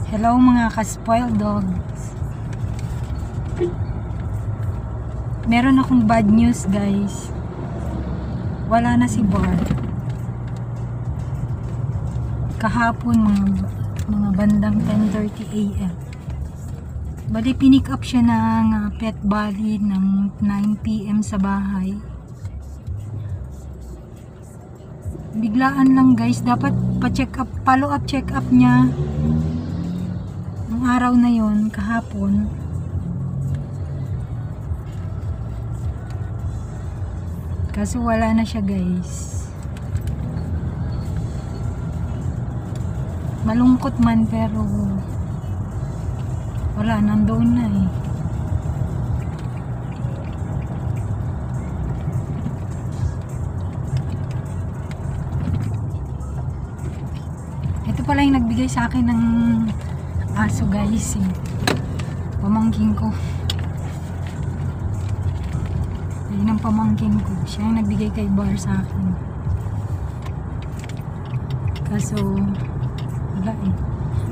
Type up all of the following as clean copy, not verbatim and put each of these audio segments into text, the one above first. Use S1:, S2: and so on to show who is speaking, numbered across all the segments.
S1: Hello mga ka-spoiled dogs. Meron akong bad news guys. Wala na si Bar. Kahapon mga bandang 10:30 AM. Bali pinick up siya ng Pet Valley ng 9 PM sa bahay. Biglaan lang guys, dapat pa-check up, follow up check up niya ng araw na yon kahapon. Kaso wala na siya guys. Malungkot man pero wala, nandoon na eh. Ito pala yung nagbigay sa akin ng aso guys eh. Pamangking ko. Yun ang pamangkin ko. Siya yung nagbigay kay Bar sa akin. Kaso wala eh.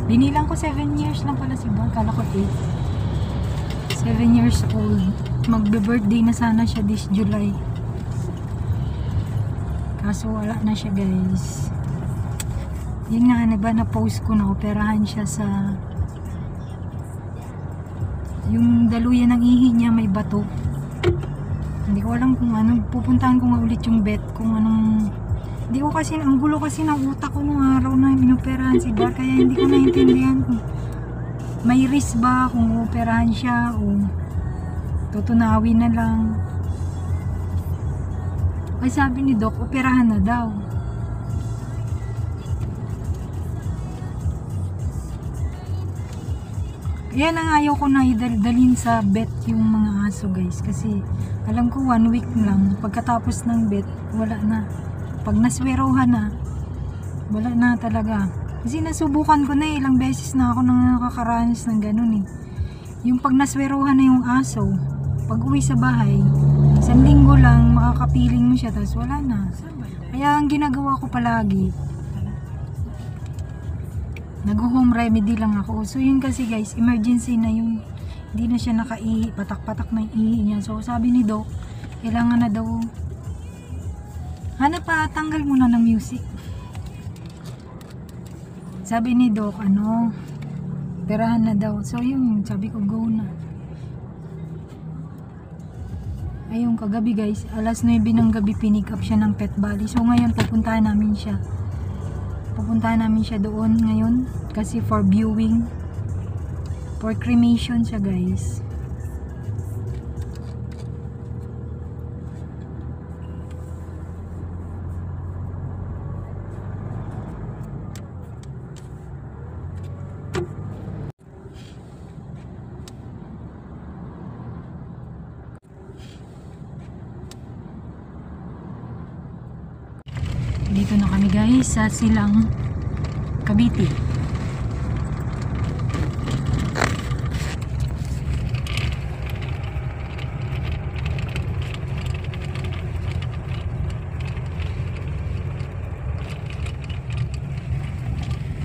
S1: Binilang ko 7 years lang pala si Bar. Kala ko 8. 7 years old. Magbe-birthday na sana siya this July. Kaso wala na siya guys. Yun nga, diba, na-post ko na operahan siya sa yung daluyan ng ihi niya, may bato. Hindi ko alam kung ano, pupuntahan ko nga ulit yung vet kung anong, hindi ko kasi, ang gulo kasi ng utak ko nung araw na inoperahan si Bar, kaya hindi ko naintindihan kung may risk ba kung operahan siya o tutunawin na lang. Ay sabi ni Doc, operahan na daw. Yan ang ayaw ko na idalhin sa vet yung mga aso guys, kasi alam ko 1 week lang pagkatapos ng vet wala na. Pag naswerohan na wala na talaga, kasi nasubukan ko na eh, ilang beses na ako nang nakakaranas ng ganun eh. Yung pag naswerohan na yung aso, pag uwi sa bahay 1 linggo lang makakapiling mo siya tapos wala na. Kaya ang ginagawa ko palagi, nag-home remedy lang ako. So yun kasi guys, emergency na yun. Hindi na siya nakaihi, patak-patak na yung ihi niya. So sabi ni Doc, kailangan na daw, hanap pa, tanggal muna ng music. Sabi ni Doc, operahan na daw. So yun, sabi ko go na. Ayun, kagabi guys, alas 9 ng gabi pinick up siya ng Pet Valley. So ngayon pupuntahan namin siya. Pupuntahan namin siya doon ngayon kasi for viewing, for cremation siya guys. Dito na kami guys sa Silang, Cavite.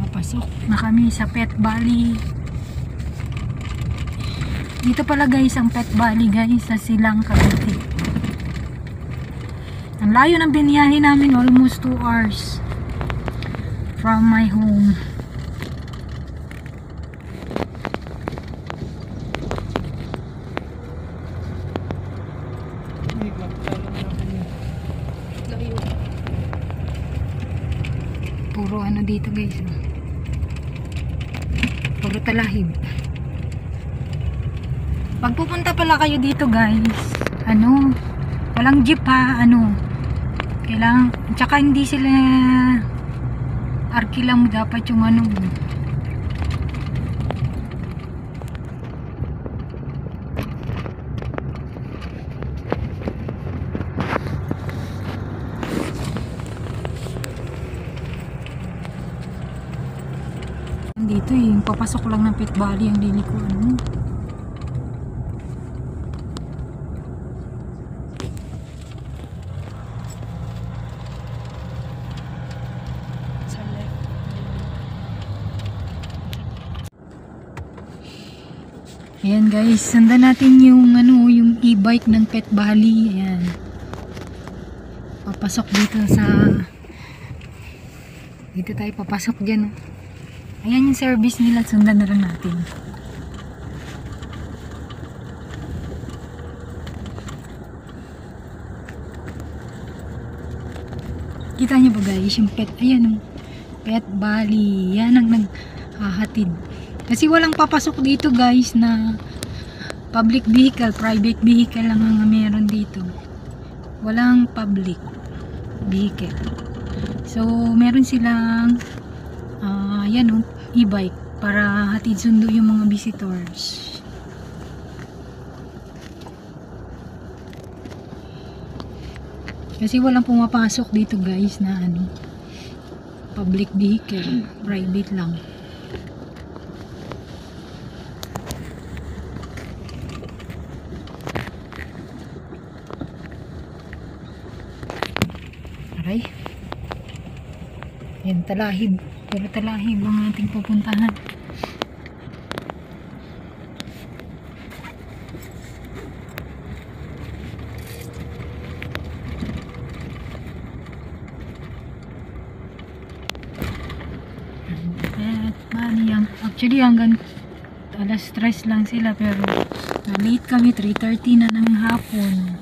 S1: Papasok na kami sa Pet Valley. Dito pala guys ang Pet Valley guys sa Silang, Cavite. Ang layo ng biniyahe namin, almost 2 hours from my home. Puro ano dito guys, puro talahib. Pag pupunta pala kayo dito guys, walang jeep ha, kailangan, tsaka hindi sila arkila mo, dapat yung dito eh, papasok lang ng Pet Valley ang lilikuan mo. Ayan guys, sundan natin yung yung e-bike ng Pet Valley. Ayan. Papasok dito sa dito tayo papasok diyan. Ayan yung service nila, sundan na lang natin. Kita niyo ba guys, yung pet, ayan Pet Valley. Yan ang naghahatid. Kasi walang papasok dito guys na public vehicle, private vehicle lang ang meron dito. Walang public vehicle. So, meron silang yan e-bike para hatid sundo yung mga visitors. Kasi walang pumapasok dito guys na public vehicle, private lang. Aray. Yan, Talahib. Pero Talahib ang ating pupuntahan. Actually hanggang alas 3 lang sila pero late kami, 3:30 na ng hapon.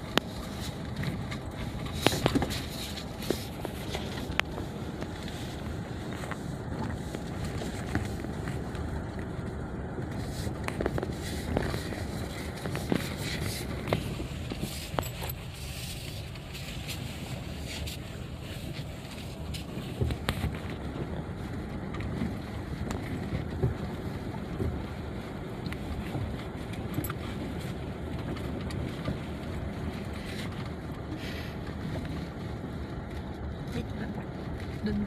S1: Doon.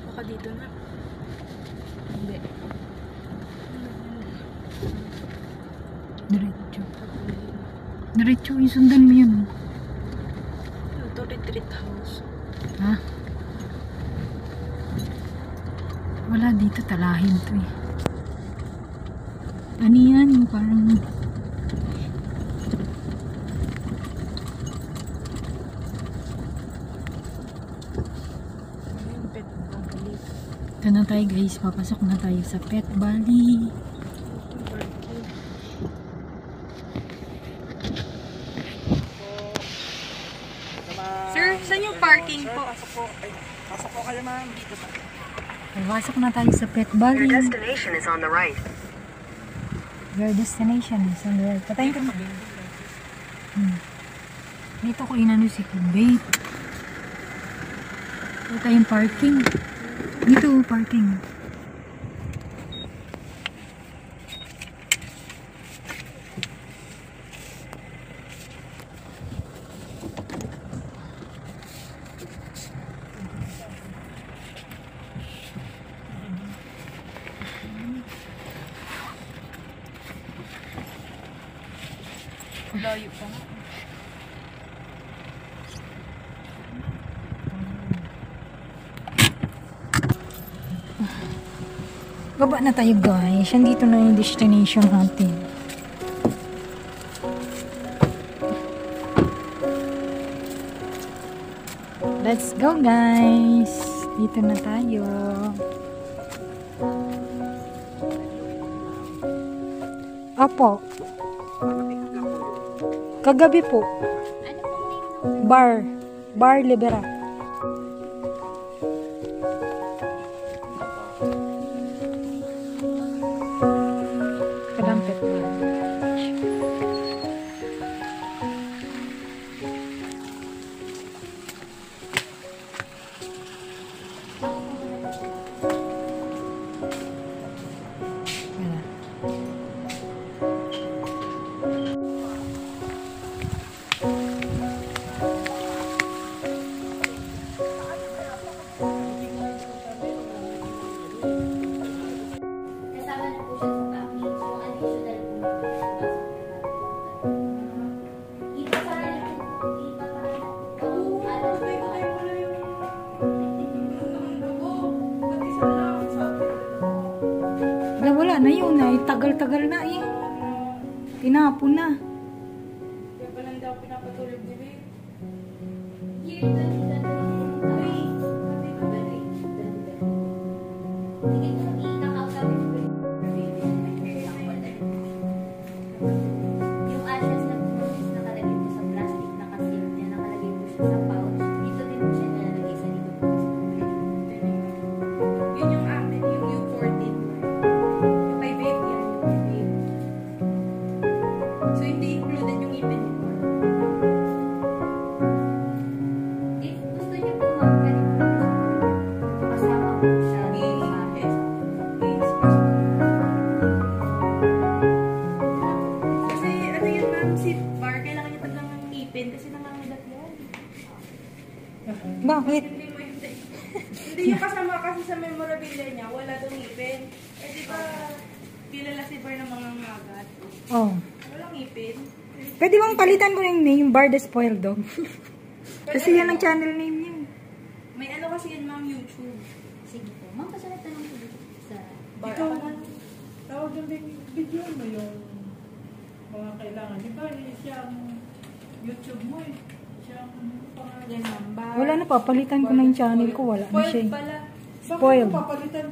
S1: Baka dito na. Hindi. Diretso. Diretso, isundan mo yun.
S2: Ito, retreat house.
S1: Ha? Wala dito, Talahib to eh. Ano yan? Yung parang ito na tayo guys, papasok na tayo sa Pet Valley.
S2: Sir, saan yung parking po?
S3: Pasok po kayo ma'am.
S1: Papasok na tayo sa Pet Valley.
S4: Your destination is on the right.
S1: Your destination is on the right. Patayin ka na. Dito ko inano si Kubate. Ito tayong parking. Dito parking.
S2: Layo pa nga.
S1: Baba na tayo guys. Dito na yung destination natin. Let's go guys. Dito na tayo. Opo. Kagabi po. Bar Libera. Kadampet ba? na yun ay tagal-tagal na eh. Tinapon na.
S2: Kaya pala hindi ako pinapatulog ni Babe.
S4: Yung ashes na po nakalagay po sa plastic, nakasil niya, nakalagay po siya sa pouch. Dito din po siya nalalagay sa likod po.
S2: Yun yung amin, yung U14. Yung kay Babe yan, yung kay Babe. So, hindi included yung ipin ni Mark.
S4: If gusto niyo po ma'am, pwede po kasama po siya.
S2: Kasi ano yun ma'am, si Bar, kailangan niya taglang ng ngipin kasi nangangagat yun.
S1: Bakit?
S2: Hindi mo hindi. Hindi yung kasama kasi sa memorabilia niya, wala daw ngipin. Eh di ba, kilala si Bar ng mga ngagat.
S1: Oh.
S2: Walang ngipin.
S1: Pwede bang palitan ko yung name, Bar the Spoiled Dog? Kasi yan ang channel name niya.
S2: May ano kasi yan ma'am, YouTube.
S4: Sige po. Ma'am, pasalat na lang po dito sa...
S2: Bar,
S3: Ikaw,
S2: ako na.
S3: tawag yung video mo yung mga kailangan. Di ba, siya ang YouTube mo eh. Siya ang pangalan.
S2: Yan ma'am, Bar.
S1: Wala na, papalitan ko na yung channel ko. Wala na siya.
S2: Spoiled
S1: eh.
S2: pala.
S1: Spoiled.
S3: Bakit mo papalitan?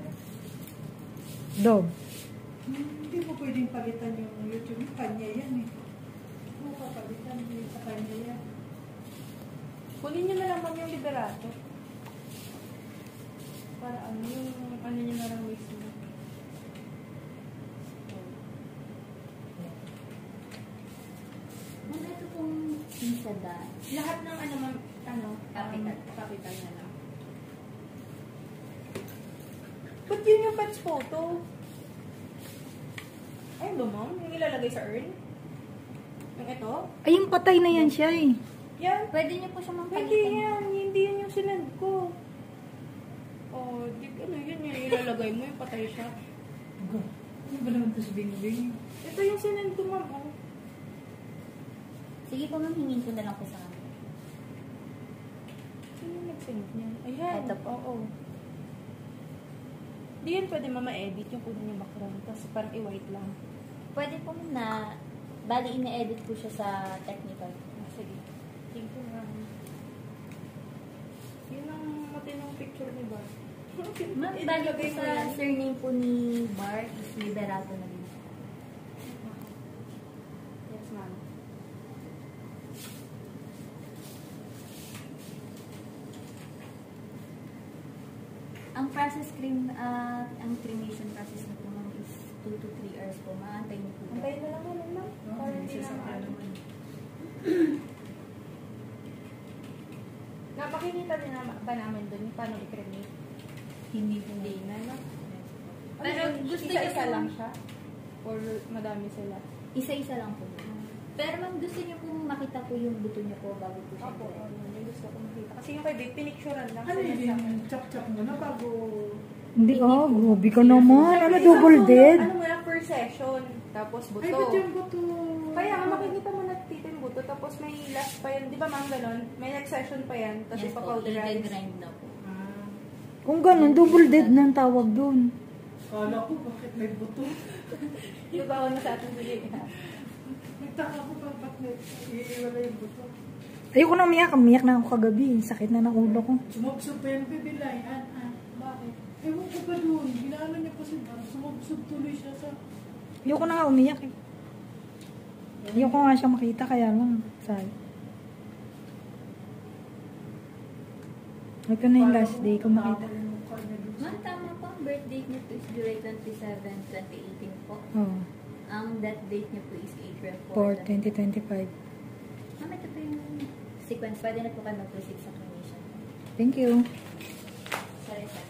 S1: Dog.
S3: Hindi mo pwedeng palitan yung YouTube mo. Kanya yan eh. Hindi mo papalitan. Hindi sa kanya yan.
S2: Kunin niyo na lang ma'am yung liberato. Para ano, yung ano niyo na lang mismo.
S4: Ma'am, ito pong pinsada.
S2: Lahat ng ano ma'am, ano,
S4: Capital.
S2: capital na lang. Ba't yun yung batch photo? Ayun ba ma'am? Yung ilalagay sa urn? Yung ito?
S1: Ay, yung patay na yan siya eh.
S2: Yan.
S4: Pwede niyo po siya ma'am
S2: Hindi
S4: palitan.
S2: yan. Hindi yan yung sinend ko. Oh, di, ano yun yung ilalagay mo, yung patay siya.
S3: Ano ba naman ito sa bing-bing?
S2: Ito yung sinend ko ma'am. Oh.
S4: Sige po ma'am, hingin ko na lang po sa amin.
S2: Sino yung nag-send niya? Ayan.
S4: Ito po.
S2: Oo. Di yan pwede mama-edit yung kunin yung background. Tapos parang i-white lang.
S4: Pwede po ma'am na, bali ine-edit po siya sa technical.
S2: Ah, sige. Thank you ma'am. Yun ang matinong picture ni Bar.
S4: Ma'am, bali po sa surname po ni Bar is Liberato na din.
S2: Yes ma'am.
S4: Ang process ang cremation process na po ma'am is 2 to 3 hours po. Maantay niyo po.
S2: Antayin na lang naman ma'am. Para hindi na ano. Napakikita din na ba namin doon yung paano i-cremate?
S4: Hindi po.
S2: Hindi na, no?
S4: Pero gusto niyo
S2: isa
S4: po-
S2: lang siya? Or madami sila?
S4: Isa-isa lang po. Pero ma'am, gusto niyo po makita po yung buto niyo po bago po siya.
S2: Opo, yung gusto ko makita. Kasi yung kay Babe, pinicturean lang.
S3: Ano yun? Chop-chop mo na bago...
S1: Hindi, oh, gobi ka naman. Ano, double dead?
S2: Ano mo na, per session. Tapos buto.
S3: Ay, ba't yung buto?
S2: Kaya nga makikita mo na tito yung buto. Tapos may last pa yan. Di ba ma'am ganon? May next session pa yan. Tapos
S4: Yes po,
S2: ipapowderize.
S4: i-grind na po.
S3: Ah,
S1: Kung ganun, double dead na ang tawag dun.
S3: kala ko bakit may buto.
S2: Yung bawal na sa atin sige.
S3: Nagtaka ko pa ba't iiwala yung buto.
S1: Ayoko na umiyak na ako kagabi. Sakit na ng ulo ko.
S3: Sumubsob pa yung bibilay. Bakit? Ewan ko ba doon? Ginaano niya pa si Bar. Sumubsob tuloy siya sa...
S1: Ayoko na nga umiyak eh. Ayoko nga siya makita, kaya lang. Sorry. Ito na yung last day ko makita.
S4: Ma'am, tama po. Ang birth date niyo po is July 27, 2018 po.
S1: Oh,
S4: Ang death date niyo po is April
S1: for
S4: 4.
S1: 2025.
S4: Ma'am, ito po yung sequence. Pwede na po kayo mag-proceed sa cremation.
S1: Thank you.
S4: Sorry, sir.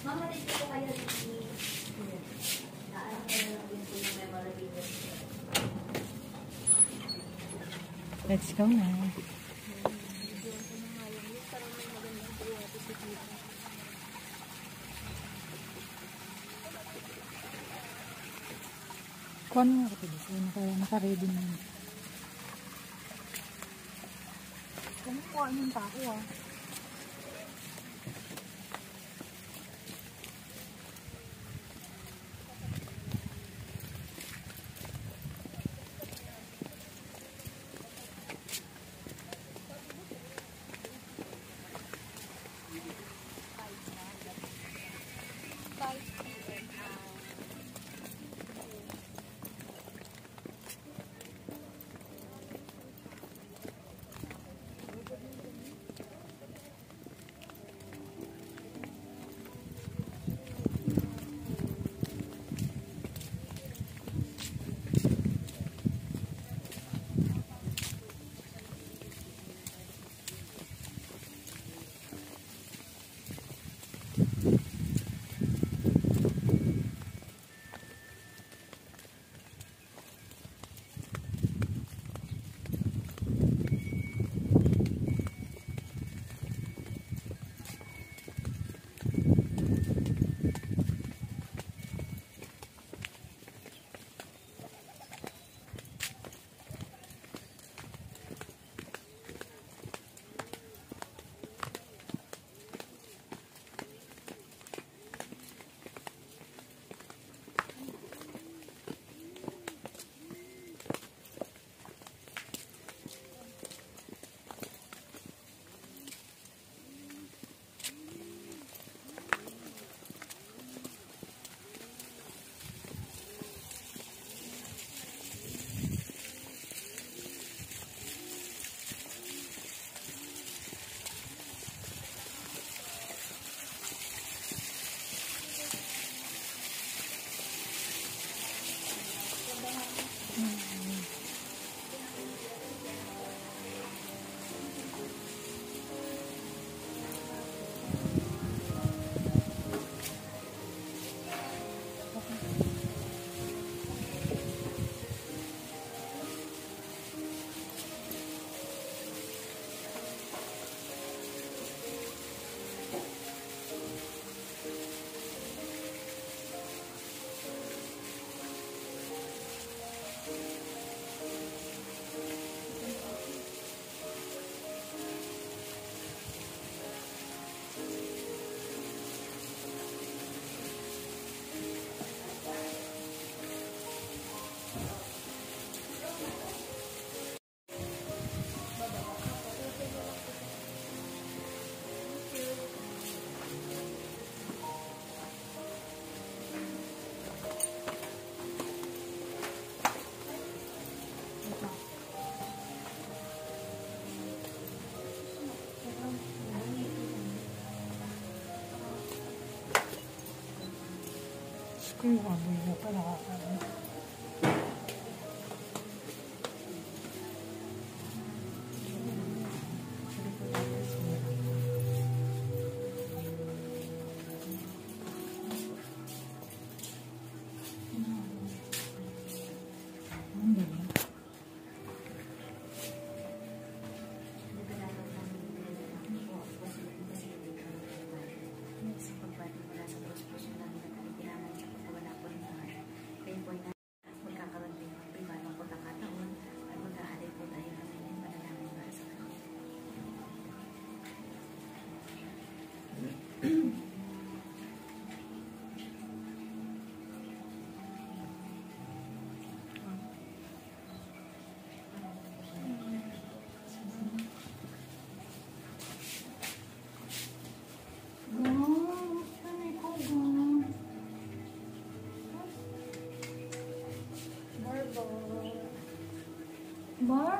S4: Ma'am, malit po kayo dito. Ano kayo lang din po yung memorabilia.
S1: Let's go na. Kuha mo ako dito. Naka-ready na yun. Kumukuha yung tao ah. Kaya baboy na pa nakakain. Bar?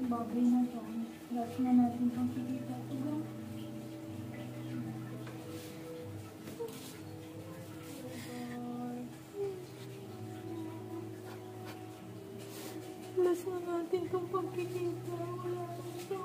S1: Bagay na to. Lahat na natin pang kikita ito ba? Lahat na natin itong pagkikita. Wala na ito.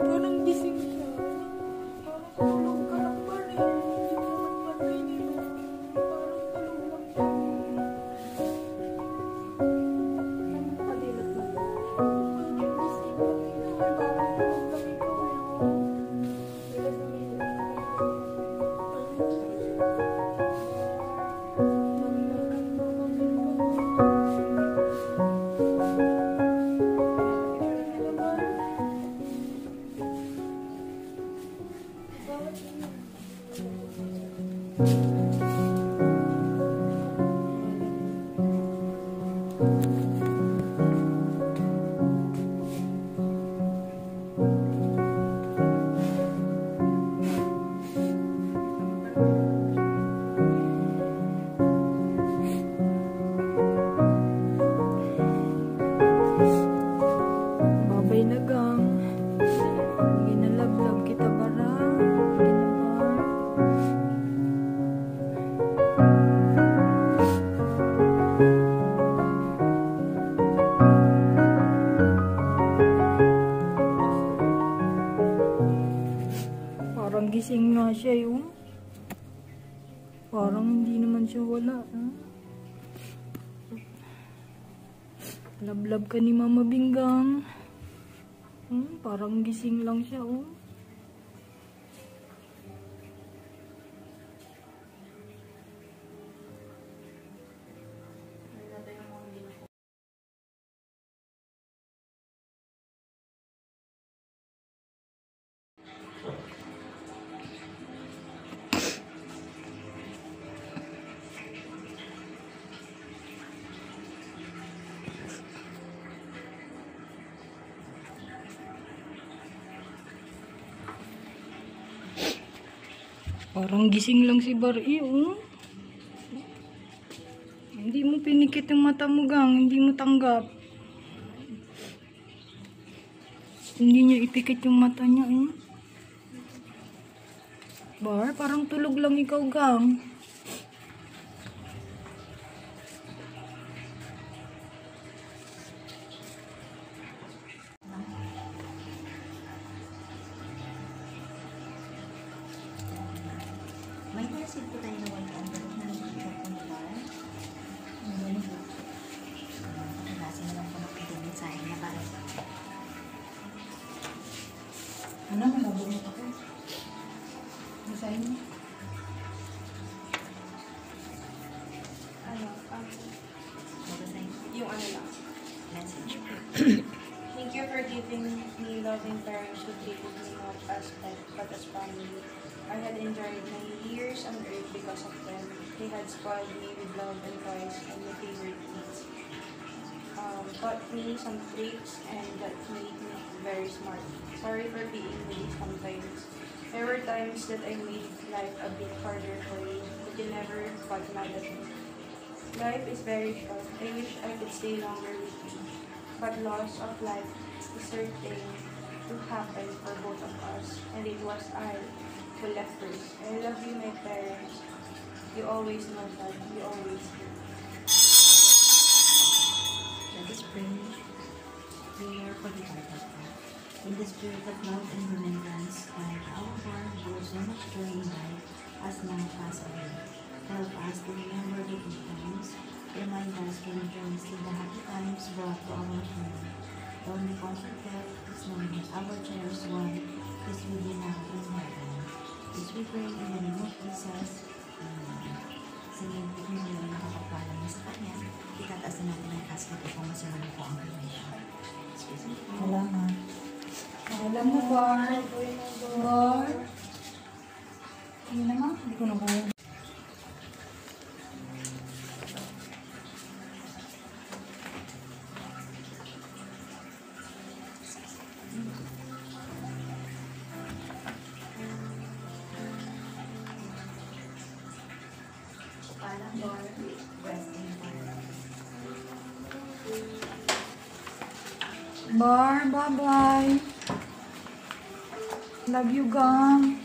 S1: Parang gising ka. Parang tulog ka lang pa rin. Hindi mo naman patay nilo. Parang tulog lang ka. Ano nakadilat mo? Parang gising ka. Parang tulog lang ikaw. Babay na gang. Ginalablab kita bara. Ginabar. Parang gising nga siya yung. Parang hindi naman siya wala. Lablab ka ni Mama Binggang. Parang gising lang siya, oh. Parang gising lang si Bari, oh. Hindi mo pinikit yung mata mo, gang. Hindi mo tanggap. Hindi niya ipikit yung mata niya, eh. Bar, parang tulog lang ikaw, gang.
S4: May nasin po tayo na 100 na nag-check po na ba? Very good. Nasin na lang po nakikinig sa akin na para.
S1: Ano, nabunot ako. Basahin mo.
S4: Mabasahin ko.
S2: Yung ano lang.
S4: Message.
S2: Thank you for giving me loving parents who treated me not as pet, but as family. I had enjoyed my years on earth because of them. They had spoiled me with love and toys and my favorite things. Taught me some tricks and that made me very smart. Sorry for being silly sometimes. There were times that I made life a bit harder for you, but you never got mad at me. Life is very short. I wish I could stay longer with you. But loss of life is certain to happen for both of us, and it was I who left first. I love you, my parents. You always know that. You always do.
S4: Let us pray. Prayer for the Bible. In the spirit of love and remembrance, like our Lord brought so much joy in life as now pass away. Help us to remember the good times. Remind us to rejoice in the happy times brought to our family. The only comfort left is knowing that our cherished one is with you now in heaven. This we pray in the name of Jesus. Amen. Singin po kung ngayon nakakapalan niya sa kanya, itataas na natin ang casket upang masimulan po ang revelation. Excuse me po.
S1: Wala nga. Alam mo, Bar. Bar. Hindi na nga. Hindi ko na kaya.
S4: Paalam, Lord. Rest in peace.
S1: Bar, bye-bye. Love you, gang.